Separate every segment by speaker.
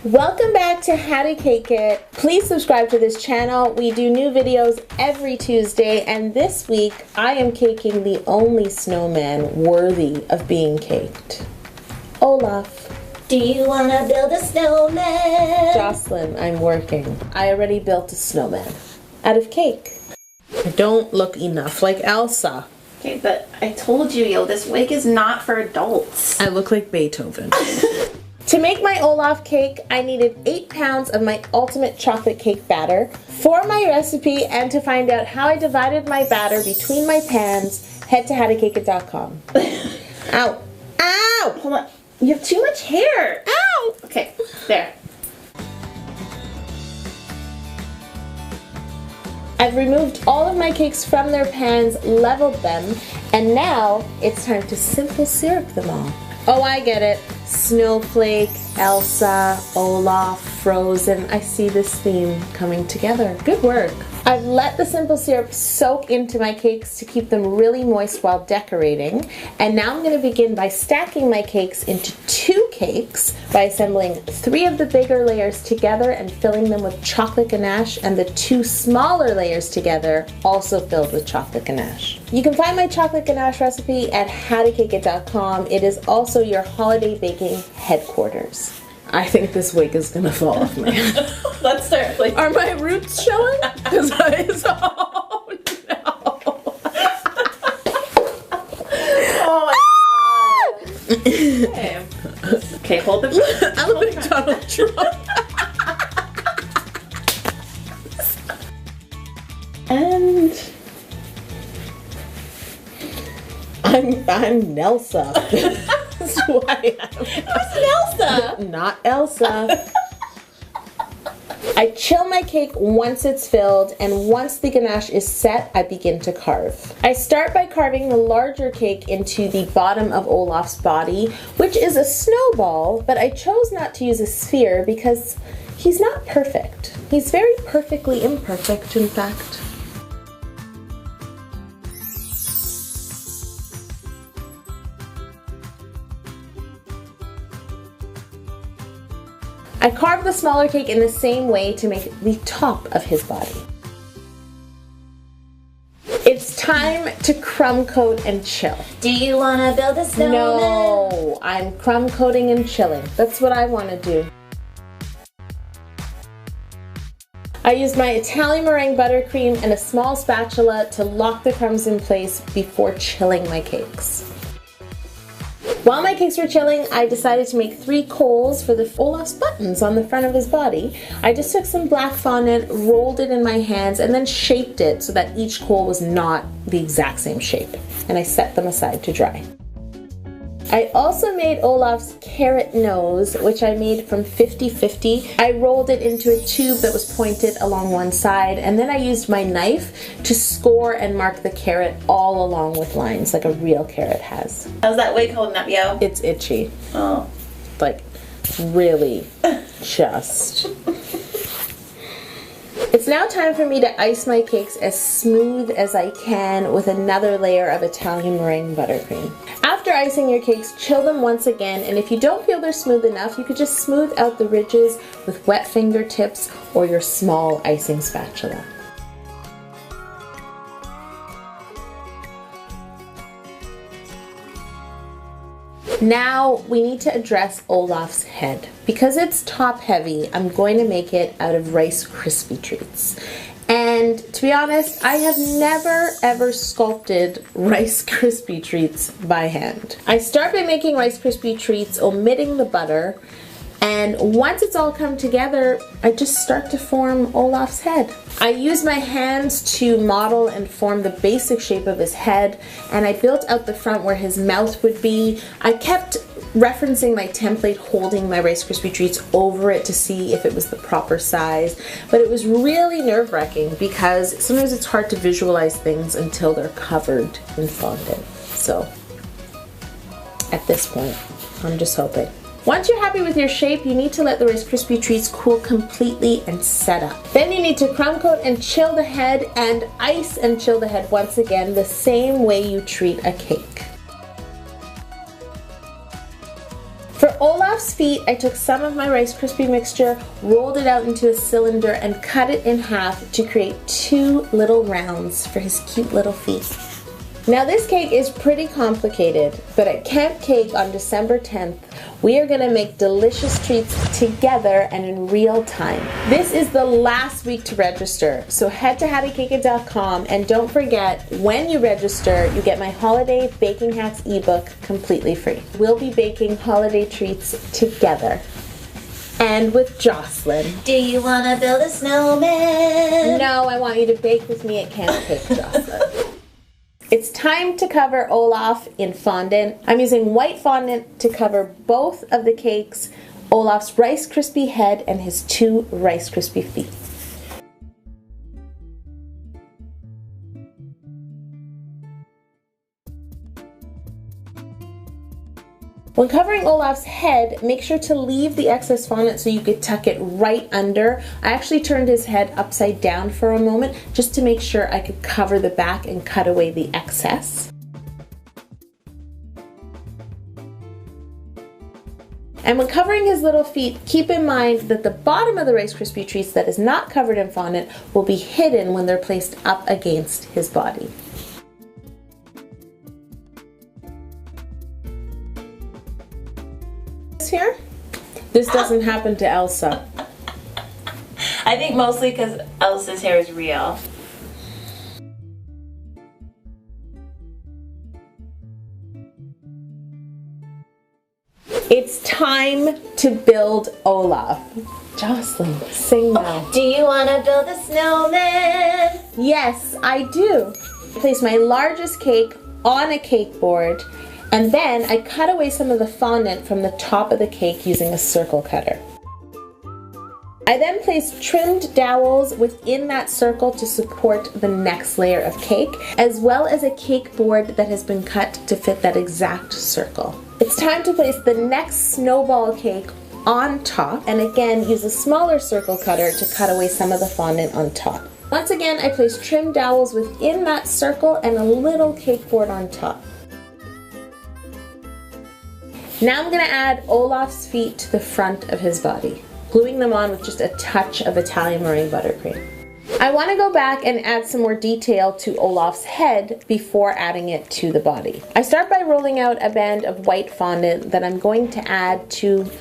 Speaker 1: Welcome back to How to Cake It. Please subscribe to this channel. We do new videos every Tuesday, and this week I am caking the only snowman worthy of being caked. Olaf.
Speaker 2: Do you want to build a snowman?
Speaker 1: Jocelyn, I'm working. I already built a snowman out of cake. I don't look enough like Elsa.
Speaker 2: Okay, but I told you, yo, this wig is not for adults.
Speaker 1: I look like Beethoven. To make my Olaf cake, I needed 8 pounds of my ultimate chocolate cake batter. For my recipe and to find out how I divided my batter between my pans, head to howtocakeit.com. Ow. Ow!
Speaker 2: Hold on. You have too much hair.
Speaker 1: Ow!
Speaker 2: Okay, there.
Speaker 1: I've removed all of my cakes from their pans, leveled them, and now it's time to simple syrup them all. Oh, I get it. Snowflake, Elsa, Olaf, Frozen. I see this theme coming together. Good work. I've let the simple syrup soak into my cakes to keep them really moist while decorating. And now I'm going to begin by stacking my cakes into 2 cakes by assembling 3 of the bigger layers together and filling them with chocolate ganache, and the 2 smaller layers together also filled with chocolate ganache. You can find my chocolate ganache recipe at howtocakeit.com. It is also your holiday baking headquarters. I think this wig is gonna fall off me.
Speaker 2: Let's start. Like,
Speaker 1: are my roots showing? Because oh no!
Speaker 2: oh my god. Okay, hold the.
Speaker 1: I look like Donald Trump.
Speaker 2: And
Speaker 1: I'm Nelsa. That's who I am.
Speaker 2: who's Elsa?
Speaker 1: Not Elsa. I chill my cake once it's filled, and once the ganache is set, I begin to carve. I start by carving the larger cake into the bottom of Olaf's body, which is a snowball, but I chose not to use a sphere because he's not perfect. He's very perfectly imperfect, in fact. I carved the smaller cake in the same way to make the top of his body. It's time to crumb coat and chill.
Speaker 2: Do you want to build a snowman?
Speaker 1: No, I'm crumb coating and chilling. That's what I want to do. I used my Italian meringue buttercream and a small spatula to lock the crumbs in place before chilling my cakes. While my cakes were chilling, I decided to make 3 coals for the Olaf's buttons on the front of his body. I just took some black fondant, rolled it in my hands, and then shaped it so that each coal was not the exact same shape. And I set them aside to dry. I also made Olaf's carrot nose, which I made from 50/50. I rolled it into a tube that was pointed along one side, and then I used my knife to score and mark the carrot all along with lines like a real carrot has.
Speaker 2: How's that wig holding up, yo?
Speaker 1: It's itchy.
Speaker 2: Oh.
Speaker 1: Like, really, just. It's now time for me to ice my cakes as smooth as I can with another layer of Italian meringue buttercream. After icing your cakes, chill them once again, and if you don't feel they're smooth enough, you could just smooth out the ridges with wet fingertips or your small icing spatula. Now we need to address Olaf's head. Because it's top heavy, I'm going to make it out of Rice Krispie treats. And to be honest, I have never ever sculpted Rice Krispie treats by hand. I start by making Rice Krispie treats, omitting the butter, and once it's all come together, I just start to form Olaf's head. I use my hands to model and form the basic shape of his head, and I built out the front where his mouth would be. I kept referencing my template, holding my Rice Krispie treats over it to see if it was the proper size, but it was really nerve-wracking because sometimes it's hard to visualize things until they're covered in fondant. So at this point, I'm just hoping. Once you're happy with your shape, you need to let the Rice Krispie treats cool completely and set up. Then you need to crumb coat and chill the head, and ice and chill the head once again, the same way you treat a cake. For Olaf's feet, I took some of my Rice Krispie mixture, rolled it out into a cylinder, and cut it in half to create 2 little rounds for his cute little feet. Now this cake is pretty complicated, but at Camp Cake on December 10th, we are gonna make delicious treats together and in real time. This is the last week to register, so head to hattykakit.com and don't forget, when you register, you get my Holiday Baking Hacks ebook completely free. We'll be baking holiday treats together. And with Jocelyn.
Speaker 2: Do you want to build a snowman?
Speaker 1: No, I want you to bake with me at Camp Cake, Jocelyn. It's time to cover Olaf in fondant. I'm using white fondant to cover both of the cakes, Olaf's Rice Krispie head and his 2 Rice Krispie feet. When covering Olaf's head, make sure to leave the excess fondant so you could tuck it right under. I actually turned his head upside down for a moment just to make sure I could cover the back and cut away the excess. And when covering his little feet, keep in mind that the bottom of the Rice Krispie treats that is not covered in fondant will be hidden when they're placed up against his body. Here. This doesn't happen to Elsa.
Speaker 2: I think mostly because Elsa's hair is real.
Speaker 1: It's time to build Olaf. Jocelyn, sing now.
Speaker 2: Do you want to build a snowman?
Speaker 1: Yes, I do. Place my largest cake on a cake board. And then I cut away some of the fondant from the top of the cake using a circle cutter. I then placed trimmed dowels within that circle to support the next layer of cake, as well as a cake board that has been cut to fit that exact circle. It's time to place the next snowball cake on top, and again use a smaller circle cutter to cut away some of the fondant on top. Once again, I placed trimmed dowels within that circle and a little cake board on top. Now I'm going to add Olaf's feet to the front of his body, gluing them on with just a touch of Italian meringue buttercream. I want to go back and add some more detail to Olaf's head before adding it to the body. I start by rolling out a band of white fondant that I'm going to add to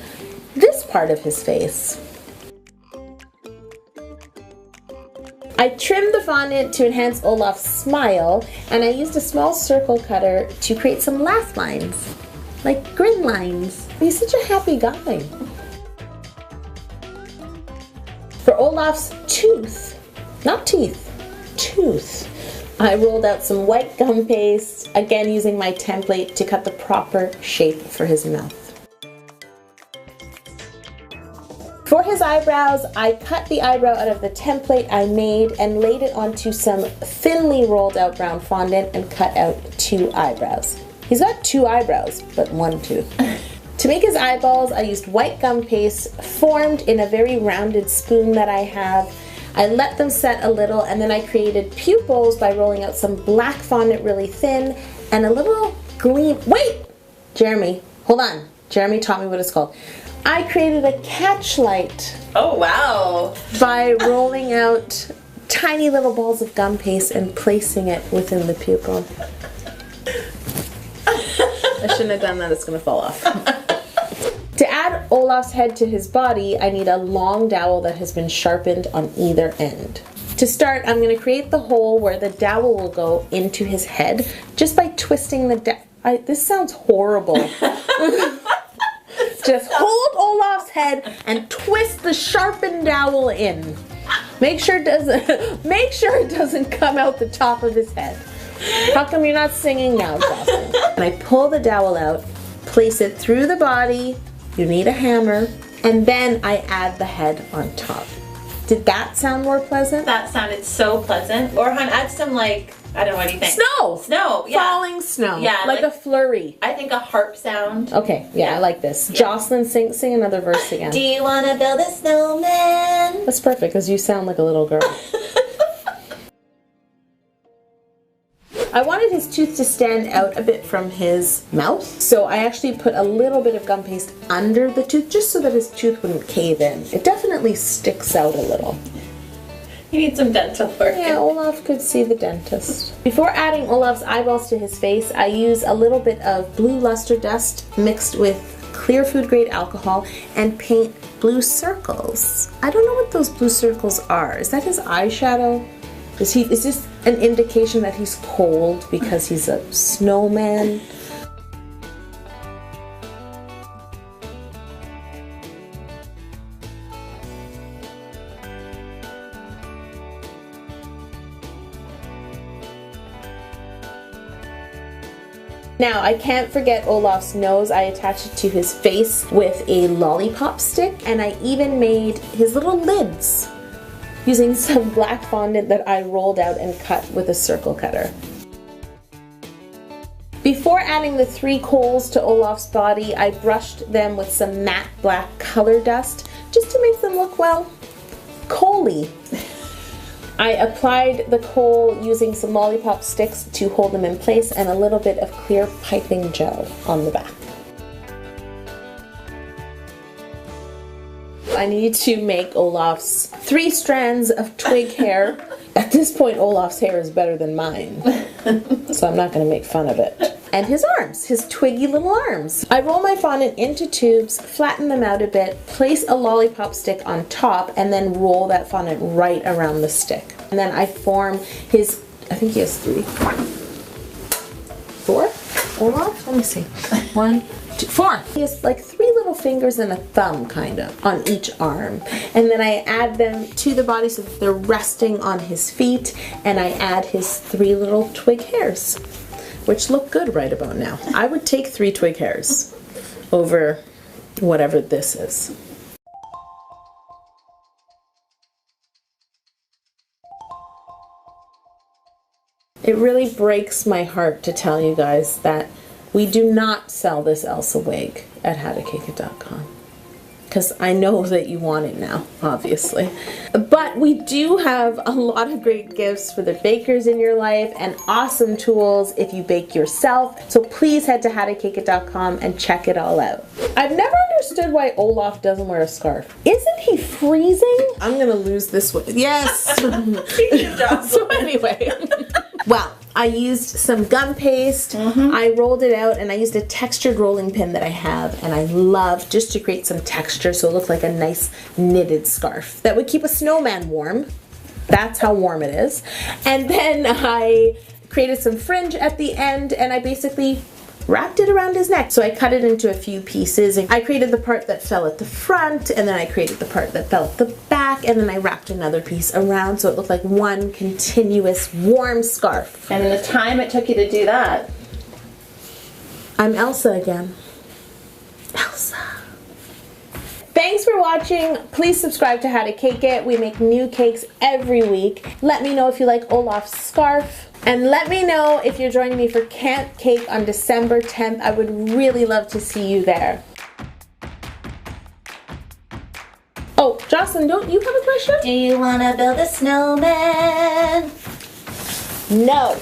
Speaker 1: this part of his face. I trimmed the fondant to enhance Olaf's smile, and I used a small circle cutter to create some laugh lines. Like grin lines. He's such a happy guy. For Olaf's tooth, not teeth, tooth, I rolled out some white gum paste, again using my template to cut the proper shape for his mouth. For his eyebrows, I cut the eyebrow out of the template I made and laid it onto some thinly rolled out brown fondant and cut out 2 eyebrows. He's got 2 eyebrows, but 1 tooth. To make his eyeballs, I used white gum paste formed in a very rounded spoon that I have. I let them set a little, and then I created pupils by rolling out some black fondant really thin and a little gleam. Wait! Jeremy, hold on. Jeremy taught me what it's called. I created a catch light.
Speaker 2: Oh, wow.
Speaker 1: By rolling out tiny little balls of gum paste and placing it within the pupil. I shouldn't have done that, it's gonna fall off. To add Olaf's head to his body, I need a long dowel that has been sharpened on either end. To start, I'm gonna create the hole where the dowel will go into his head just by twisting the this sounds horrible. Just hold Olaf's head and twist the sharpened dowel in. Make sure it doesn't come out the top of his head. How come you're not singing now, Jocelyn? And I pull the dowel out, place it through the body, you need a hammer, and then I add the head on top. Did that sound more pleasant?
Speaker 2: That sounded so pleasant. Or hon, add some I don't know, what do you think?
Speaker 1: Snow!
Speaker 2: Snow, yeah.
Speaker 1: Falling snow.
Speaker 2: Yeah.
Speaker 1: Like a flurry.
Speaker 2: I think a harp sound.
Speaker 1: Okay, yeah, I like this. Yeah. Jocelyn, sing another verse again.
Speaker 2: Do you want to build a snowman?
Speaker 1: That's perfect, because you sound like a little girl. I wanted his tooth to stand out a bit from his mouth, so I actually put a little bit of gum paste under the tooth just so that his tooth wouldn't cave in. It definitely sticks out a little.
Speaker 2: You need some dental work.
Speaker 1: Yeah, Olaf could see the dentist. Before adding Olaf's eyeballs to his face, I use a little bit of blue luster dust mixed with clear food grade alcohol and paint blue circles. I don't know what those blue circles are. Is that his eyeshadow? Is this an indication that he's cold because he's a snowman? Now, I can't forget Olaf's nose. I attached it to his face with a lollipop stick, and I even made his little lids using some black fondant that I rolled out and cut with a circle cutter. Before adding the 3 coals to Olaf's body, I brushed them with some matte black color dust just to make them look, well, coaly. I applied the coal using some lollipop sticks to hold them in place and a little bit of clear piping gel on the back. I need to make Olaf's 3 strands of twig hair. At this point, Olaf's hair is better than mine, so I'm not going to make fun of it. And his arms, his twiggy little arms. I roll my fondant into tubes, flatten them out a bit, place a lollipop stick on top, and then roll that fondant right around the stick. And then I form his, I think he has 3. 4? Olaf? Let me see. 1, 2, 4. He has like 3 little fingers and a thumb, kind of, on each arm. And then I add them to the body so that they're resting on his feet, and I add his 3 little twig hairs, which look good right about now. I would take 3 twig hairs over whatever this is. It really breaks my heart to tell you guys that we do not sell this Elsa wig at howtocake.com. Because I know that you want it now, obviously. But we do have a lot of great gifts for the bakers in your life and awesome tools if you bake yourself. So please head to howtocake.com and check it all out. I've never understood why Olaf doesn't wear a scarf. Isn't he freezing? I'm gonna lose this one. Yes! So anyway. Well, I used some gum paste, I rolled it out, and I used a textured rolling pin that I have, and I love just to create some texture so it looked like a nice knitted scarf that would keep a snowman warm. That's how warm it is. And then I created some fringe at the end, and I basically wrapped it around his neck. So I cut it into a few pieces. I created the part that fell at the front, and then I created the part that fell at the back, and then I wrapped another piece around so it looked like one continuous warm scarf.
Speaker 2: And in the time it took you to do that.
Speaker 1: I'm Elsa again. Elsa. Thanks for watching. Please subscribe to How to Cake It. We make new cakes every week. Let me know if you like Olaf's scarf. And let me know if you're joining me for Camp Cake on December 10th. I would really love to see you there. Oh, Jocelyn, don't you have a question?
Speaker 2: Do you want to build a snowman?
Speaker 1: No.